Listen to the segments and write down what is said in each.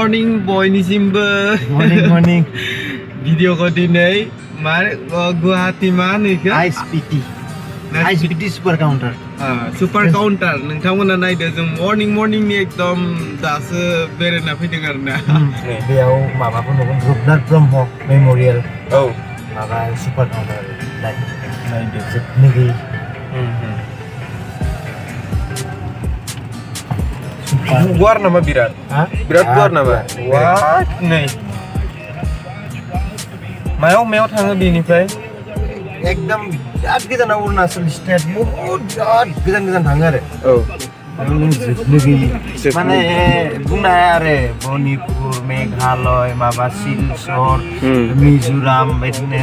morning boyनिसिमबो morning भिडिअखौ दिनै मा गुवाहाटी मा होनो इखो ISPT super counter super counter नोंथांमोना नायदो जों मर्निंनि एकदम दासो बेरायना फैदों आरोना बेयाव माबाखौ नुगोन रुपनाथ ब्रह्म मेम'रियेल औ माबा सुपार काउन्टार नायदो जोबनो गैयै गुवार नामा बिराद गुवार नामा वाट नै मायाव थाङो बेनिफ्राय एकदम बिराद गोजानाव अरुणाचल स्टेट बहुत बिराद गोजान थाङो आरो औ जोबनो गैयै माने बुंनो हाया आरो मणिपुर मेघालय माबा सिलचर मिज'राम बिदिनो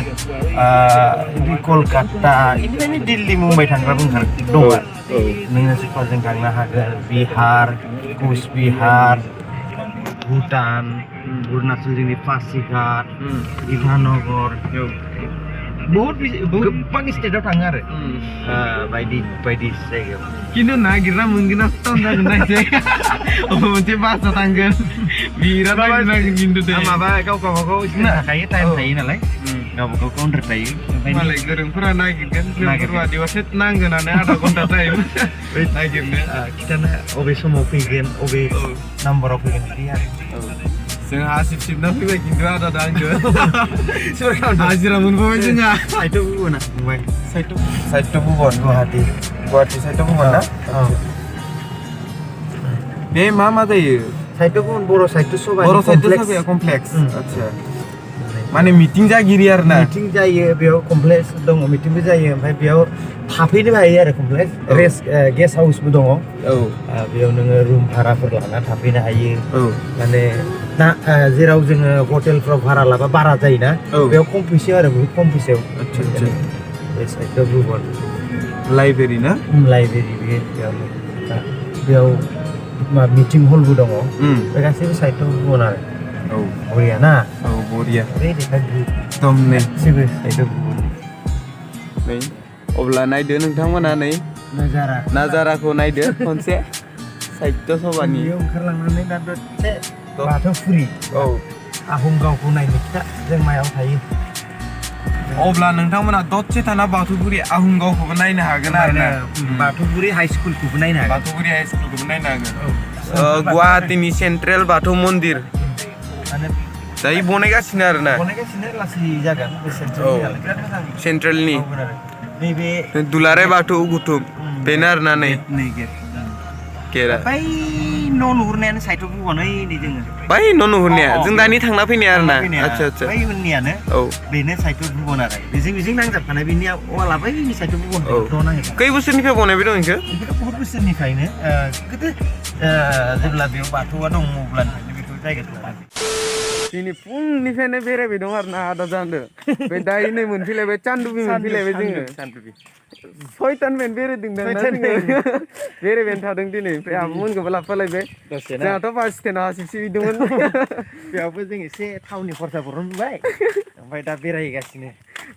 कलकाता बिदिनो दिल्ली मुम्बाइ थांग्रा बुंथार दं आरो नोङो सुपारजों थांनो हागोन बिहार कुचबिहार भुटान अरुणाचल जोंनि पासिघाट इटानगर बहुत गोबां स्टेटआव थाङो आरो बायदि जायगायाव खिन्थु नागिरना मोनगोन ना टाउन जागोन नायसै मोनसे बासआ थांगोन बिराद नागिरनांगोन खिन्थु दे माबा गाव गावबागाव थाखायो टाइम थायो नालाय गावबागाव काउन्टार थायो मालाय गोरोंफोरा नागिरगोन जोंफोरबादियावसो नांगोनानो आधा घन्टा टाइम नागिरनो खिथानो अबे समाव फैगोन अबे नाम्बाराव फैगोन बिदि आरो जों हासिब सिबना फैबाय खिन्थु आदा दांगो हाजिरा मोनबाय जोंहा साइटआव बुबोना फंबाय साइटआव बुबोन गुवाहाटी साइटआव बुबोन ना बे मा जायो साइटआव बुबोन बर' साइटआव सबाय कमप्लेक्स आच्छा माने मिटिं जागिरि आरो ना मिटिं जायो बेयाव कमप्लेक्स दङ मिटिंबो जायो ओमफ्राय बेयाव थाफैनो हायो आरो कमप्लेक्स गेस्ट हाउसबो दङ बेयाव नोङो रुम भाराफोर लाना थाफैनो हायो माने ना जेराव जोङो हटेलफ्राव भारा लाबा बारा जायोना बेयाव खम फैसायाव आरो बहुत खम फैसायाव बे साइटआव बुबोन लाइब्रेरि ना लाइब्रेरि बेयाव मिटिं हलबो दङ बे गासैबो साइटआव बुबोन आरो बरिया ना बरिया एकदम नै गासैबो साइटआव बुबोन नै अब्ला नायदो नोंथांमोना नै नाजाराखौ नायदो खनसे साइट सबानि ओंखारलांनानै दा दसे बाथौफुरि आहमगावखौ नायनो खिथा जों मायाव थायो अब्ला नोंथांमोना दसे थाना बाथौफुरि आहमगावखौबो नायनो हागोन आरोना बाथौफुरि हाइ स्कुलखौबो नायनो हागोन गुवाहाटीनि सेन्ट्रेल बाथौ मन्दिर दायो बनायगासिनो आरोना लासै जागोन सेन्ट्रेलनि नैबे दुलाराय बाथौ गुथुम बेनो आरोना नै बै न' नुहुरनायानो साइटआव बुबोन नै जोङो बै न' नुहुरनाया जों दानि थांना फैनाया आरोना आच्छा बै उननियानो बेनो साइटआव बुबोन आरो बेजों नांजाबखानाय बेनि वाला बैनि साइटआव बुबोन खै बोसोरनिफ्राय बनायबाय दं बेखौ बहुत बोसोरनिफ्रायनो गोदो जेब्ला बेयाव बाथौआ दङ अब्लानिफ्रायनो बेखौ जायगाखौ दिनै फुंनिफ्रायनो बेरायबाय दं आरोना आदा जानो बे दायो नै मोनफैलायबाय चान्दुबि मोनफैलायबाय जोङो सयताननिफ्रायनो बेरायदों दां ना जोङो बेरायबायानो थादों दिनै ओमफ्राय आब'मोनखौबो लाफालायबाय जोंहाथ' बास स्टेन्डआव हासिब सिबिदोंमोन बेयावबो जों एसे थावनि खरसाफोरखौ नुबाय ओमफ्राय दा बेरायगासिनो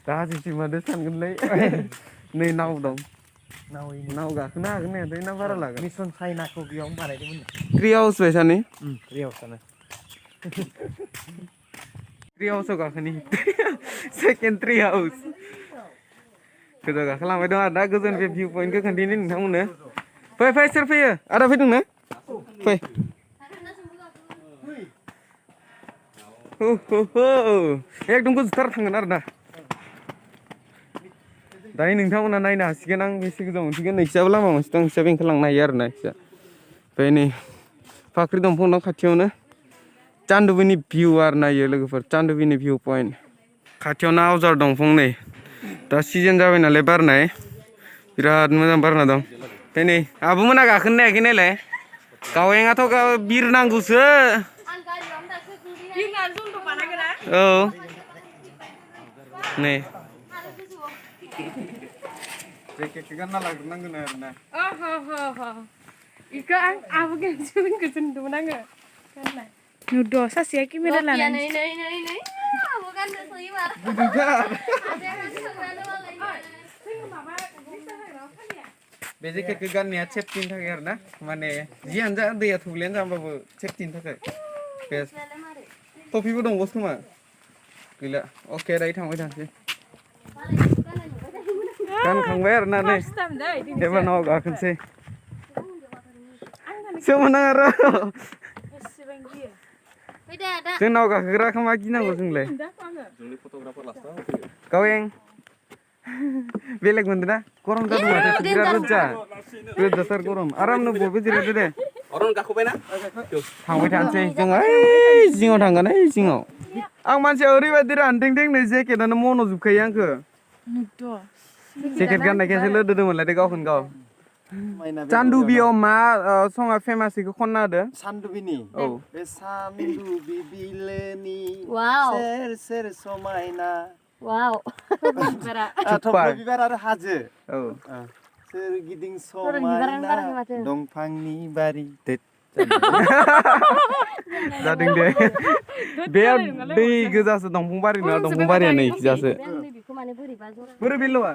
दा हासिब सिबमादो सानगोनलै नै नाव दं नाव गाखोनो हागोन ना हाया ना भारा लागोन मिसन चाइनाखौ बेयावनो बानायदोंमोन ट्रि हाउस बायसानि ट्रि हाउसआनो ट्रि हाउसआव गाखोनि सेकेन्ड ट्रि हाउस गोजौ गाखोलांबाय दं आरो दा गोजोन बे भिउ पइन्टखौ खोन्थिनो नोंथांमोननो फै सोर फैयो आदा फैदों ना फै एकदम गोजौथार थांगोन आरो ना दायो नोंथांमोना नायनो हासिगोन आं बेसे गोजान मोनसिगोन नैखिजाबो लामा मोनसे दं नैखिजाबो ओंखारलांनो हायो आरो ना नैखिजा ओमफ्राय नै फाख्रि दंफां दं खाथियावनो चान्दुबिनि भिउ आरो नायो लोगोफोर चान्दुबिनि भिउ पइन्ट खाथियावनो आवजार दंफां नै दा सिजन जाबाय नालाय बारनाय बिराद मोजां बारना दं ओमफ्राय नै आब'मोना गाखोनो हायाखै नायलाय गावेङाथ' बिर नांगौसो औ नै जेकेटखौ गानना लाग्रोनांगोन आरोना इखौ आबो गोजोनदोंमोन आङो नुदो सासेया केमेरा लानानै बे जेकेटखौ गाननाया सेफटिनि थाखाय आरो ना माने जियानो जा दैया थौलेयानो जा होमबाबो सेफटिनि थाखाय Yes. Topiबो दं बस खोमा गैला अके दायो थांबाय थानोसै गानखांबाय आरो ना नै एबार गाखोनोसै सोमोनां आरो जोंनाव गाखोग्राखौ मा गिनांगौ जोंलाय गावें बेलेग मोनदों ना गरम जादों माथो बिराद रोजाथार गरम आरामनो बबे जिरायदो दे थांबाय थानोसै जों ओइ जिङाव थांगोन ओइ जिङाव आं मानसिया ओरैबायदि रानथें थें नै जेकेटानो मन'जोबखायो आंखो जेकेट गाननायखायसो लोदोदोंमोनलाय दे गावखौनो गाव चान्दुबियाव मा सङा फेमास बेखौ खनना होदो चान्दुबिनि औ बे चान्दुबि बिलोनि सेर सेर समायना वाव थब्ल बिबार आरो हाजो औ सोरगिदिं समायना दंफांनि बारि जादों दे बे दै गोजासो दंफां बारि नङा दंफां बारिया नै खिजासो बोरै बेल'आ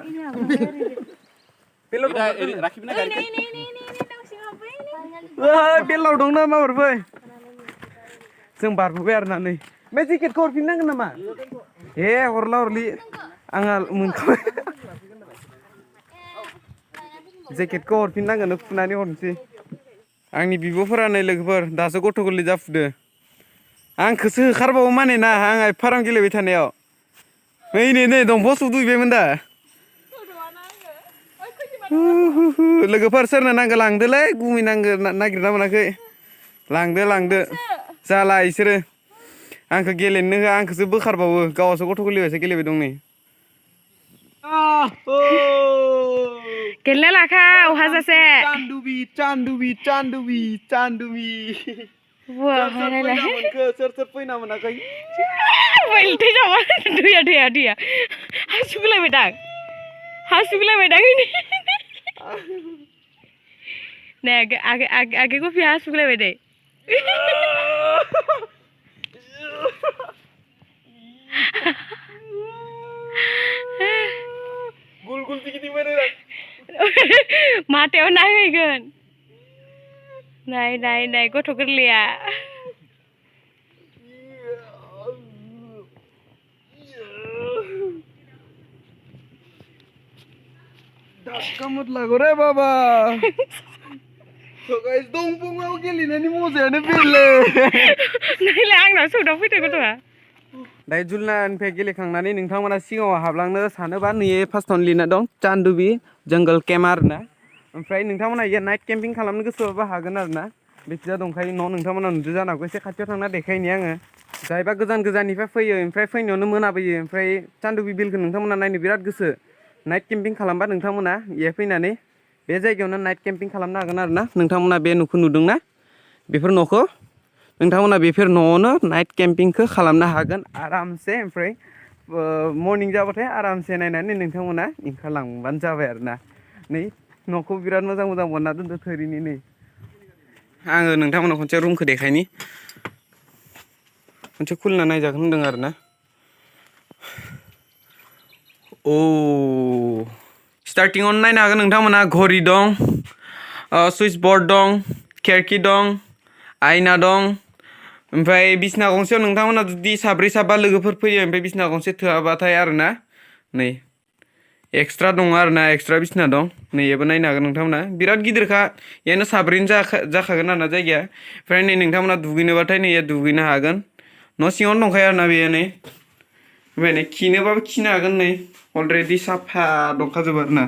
बेलाव दं ना माबोरै जों बारबोबाय आरो ना नै बे जेकेटखौ हरफिननांगोन नामा ए हरला हरलि आंहा मोनखाबाय जेकेटखौ हरफिननांगोन फुनानै हरनोसै आंनि बिब'फोरा नै लोगोफोर दासो गथ' गोरलै जाफुदो आंखौसो होखारबावो माने ना आं एफारां गेलेबाय थानायाव नै दंफां सुदुयबायमोन दा लोगोफोर सोरनो नांगौ लांदोलै गुमै नांगौ नागिरना मोनाखै लांदो जाला इसोरो आंखौ गेलेनो होआ आंखौसो बोखारबावो गावसो गथ' गोरलैबायसो गेलेबाय दं नै गेलेना लाखाव हाजासे चान्दुबि सोर फैना मोनाखै दैया हासुगुलायबाय दां नै आगे गफि हासुगुलायबाय दे गुल गिदिंबाय माथायाव नांहैगोन नाय गथ' गोरलैया Kamu lagu re baba. So guys, dongpungau गेलेनायनि मजायानो बेलेग. नैलाय आंनाव सौदाव फैदो गथ'आ. दायो जुलनानिफ्राय गेलेखांनानै नोंथांमोना सिगाङाव हाबलांनो सानोबा नैयो फार्स्टआवनो लिरना दं चान्दुबि जंगल केम्प आरोना ओमफ्राय नोंथांमोना इयो नाइट केम्पिं खालामनो गोसोबा हागोन आरोना बेखिजा दंखायो न' नोंथांमोना नुदो जानो हागौ एसे खाथियाव थांना देखायनि आङो जायबा गोजाननिफ्राय फैयो ओमफ्राय फैनायावनो मोनाबोयो ओमफ्राय चान्दुबि बिलखौ नोंथांमोना नायनो बिराद गोसो नाइट केम्पिं खालामबा नोंथांमोना इयाव फैनानै बे जायगायावनो नाइट केम्पिं खालामनो हागोन आरोना नोंथांमोना बे न'खौ नुदोंना बेफोर न'खौ नोंथांमोना बेफोर न'आवनो नाइट केम्पिंखौ खालामनो हागोन आरामसे ओमफ्राय मर्निं जाबाथाय आरामसे नायनानै नोंथांमोना ओंखारलांबानो जाबाय आरोना नै न'खौ बिराद मोजां बनना दोनदो थोरिनि नै आङो नोंथांमोना खनसे रुमखौ देखायनि खनसे खुलिना नायजागोन होनदों आरोना ओ स्टार्टिंआवनो नायनो हागोन नोंथांमोना घरि दं सुइच बर्ड दं खिरखि दं आयना दं ओमफ्राय बिसना गंसेयाव नोंथांमोना जुदि साब्रै साबा लोगोफोर फैयो ओमफ्राय बिसना गंसे थोआबाथाय आरोना नै एक्सट्रा दं आरोना एक्सट्रा बिसना दं नैबो नायनो हागोन नोंथांमोना बिराद गिदिरखा यानो साब्रैनो जाखागोन आरोना जायगाया ओमफ्राय नै नोंथांमोना दुगैनोबाथाय नै दुगैनो हागोन न' सिङावनो दंखायो आरोना बेयो नै ओमफ्राय नै खिनोबाबो खिनो हागोन नै अलरेडि साफा दंखाजोबो आरोना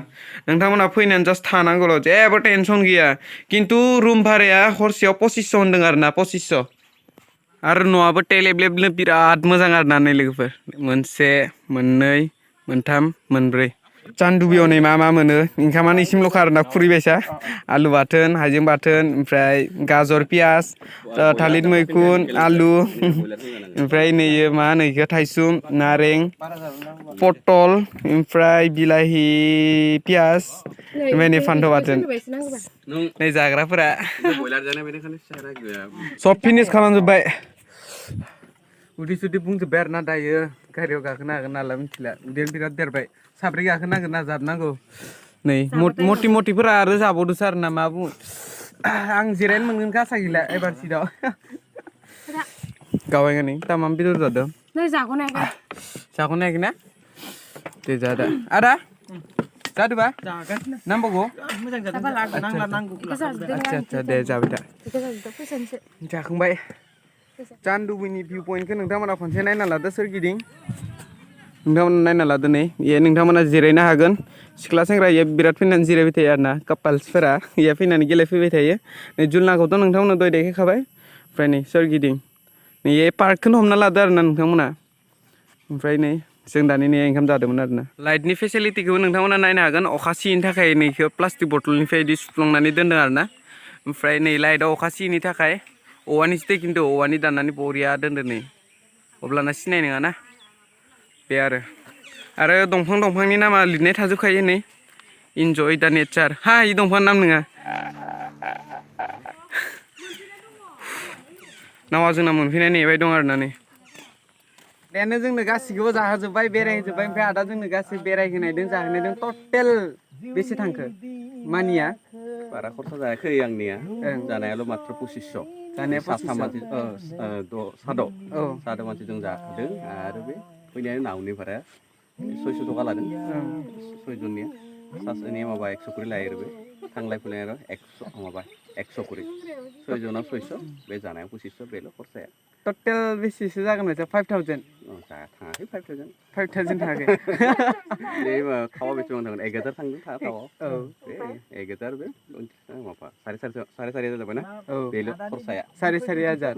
नोंथांमोना फैनानै जास्ट थानांगौल' जेबो टेनसन गैया खिन्थु रुम भाराया हरसेयाव 2500 होनदों आरोना 2500 आरो न'आबो टेलेबलेबनो बिराद मोजां आरोना नै लोगोफोर मोनसे मोननै मोनथाम मोनब्रै चान्दुबियाव नै मा मोनो ओंखामानो इसिमल'खा आरोना खुरैबायसा आलु बाथोन हाइजें बाथोन ओमफ्राय गाजर पियाज थालिर मैखुन आलु ओमफ्राय नैयो मा होनो इखो थाइसुम नारें पटल ओमफ्राय बिलाहि पियाज ओमफ्राय नै फान्थाव बाथोन नै जाग्राफोरा सब फिनिश खालामजोब्बाय उदै सुदै बुंजोब्बाय आरोना दायो गारियाव गाखोनो हागोन नालाय मिथिला उदैयानो बिराद देरबाय साब्रै गाखोनांगोन ना जाबनांगौ नै मटिफोरा आरो जाबावदोसो आरो ना मा बुङो आं जिरायनो मोनगोन गासा गैला एबार सिटआव गावाय गानि तामाम बेदर जादों नै जागोनायखै जागोनायखै ना दे जादा आदा जादोबा नांबावगौ मोजां जादों नांगौ आच्छा दे जाबाय दा बेखौ जाजोबदो फैसानोसो जाखांबाय चान्दुबिनि भिउ पइन्टखौ नोंथांमोना खनसे नायना लादो सोरगिदिं नोंथांमोना नायना लादो नै नोंथांमोना जिरायनो हागोन सिख्ला सेंग्रा इयो बिराद फैनानै जिरायबाय थायो आरोना कापाल्सफोरा इयो फैनानै गेलेफैबाय थायो नै जुलनाखौथ' नोंथांमोना दहाय देखायखाबाय ओमफ्राय नै सोरगिदिं नै पार्कखौनो हमना लादो आरोना नोंथांमोना ओमफ्राय नै जों दानि नै ओंखाम जादोंमोन आरोना लाइटनि फेसिलिटिखौबो नोंथांमोना नायनो हागोन अखा सियैनि थाखाय नैखौ प्लास्टिक बथलनिफ्राय बिदि सुफ्लंनानै दोनदों आरोना ओमफ्राय नै लाइटआव अखा सियैनि थाखाय औवानि सिथै खिन्थु औवानि दाननानै बरिया दोनदो नै अब्लाना सिनाय नङाना बे आरो दंफांनि नामा लिरनाय थाजोबखायो नै इन्जय दा नेचार हा इ दंफांनि नाम नङा नावा जोंना मोनफैनाय नेबाय दं आरोना नै दानो जोंनो गासिखौबो जाहोजोब्बाय बेरायहोजोब्बाय ओमफ्राय आदा जोंनो गासै बेरायहोनायदों जाहोनायदों टटेल बेसे थांखो मानिया बारा खरसा जायाखै आंनिया जानायाल' मात्र 2500 जानाया साथाम मानसि साद' मानसि जों जादों आरो बे फैनायानो नावनि भाराया 600 थाखा लादों 6 जननिया सासेनिया माबा 100 करि लायो आरो बे थांलाय फैलाय आरो 100 करि 6 जनाव 600 बे जानायाव 2500 बेल' खरसाया टटेल बेसेसो जागोन बायसा 5000 थाङाखै 5000 थाङाखै बे खावा बेसेबां थांगोन 1000 थांदों खावाव औ बे 1000 बे माबा 4,500 जाबाय ना बेल' खरसाया 4,500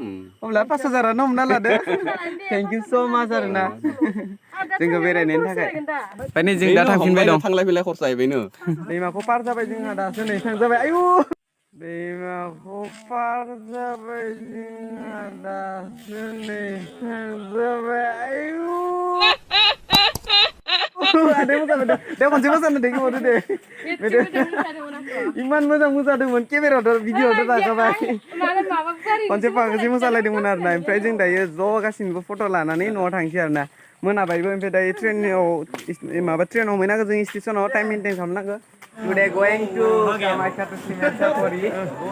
अब्ला 5000आनो हमना लादो थेंक इउ स' माच आरोना जोंखौ बेरायनायनि थाखाय ओमफ्राय नै जों दा थांफिनबाय दं थांलाय फैलाय खरसा बेनो दैमाखौ पार जाबाय जोंहा दासो नै थांजाबाय आयु दैमाखौ पार जाबाय जोंहा दासो नै थांजाबाय आयु आदै मोजां दे खनसे मोसानो दे गोबावदो दे इमान मोजां मोसादोंमोन केमेरायावथ' भिडिअ'आवथ' जाखाबाय खनसे फागोसे मोसालायदोंमोन आरोना ओमफ्राय जों दायो ज' गासिनिबो फट' लानानै न'आव थांसै आरोना मोनाबायबो ओमफ्राय दायो ट्रेनाव हमहैनांगौ जों स्टेसनाव टाइम मेनटेन खालामनांगौ टुडे गोइं टु कामाख्या टु सिमेन्सापुरि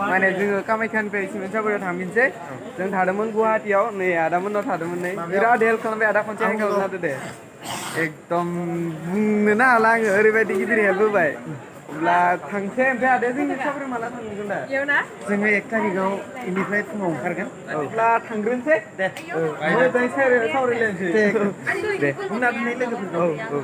माने जोङो कामाख्यानिफ्राय सिमेन्सापुरियाव थांफिनसै जों थादोंमोन गुवाहाटियाव नै आदामोननाव थादोंमोन नै बिराद हेल्प खालामबाय आदा खनसे हेल्प खालामना दे एकदम बुंनोनो हाला आङो ओरैबायदि गिदिर हेल्प होबाय अब्ला थांसै ओमफ्राय आदाया जोंनि साब्रै माला थांगोन दा जोङो 1 तारिखआव इनिफ्राय फुङाव ओंखारगोन अब्ला थांग्रोनोसै दे मोजाङै सावरायलायनोसै दे बुंना दोननाय लोगोफोरखौ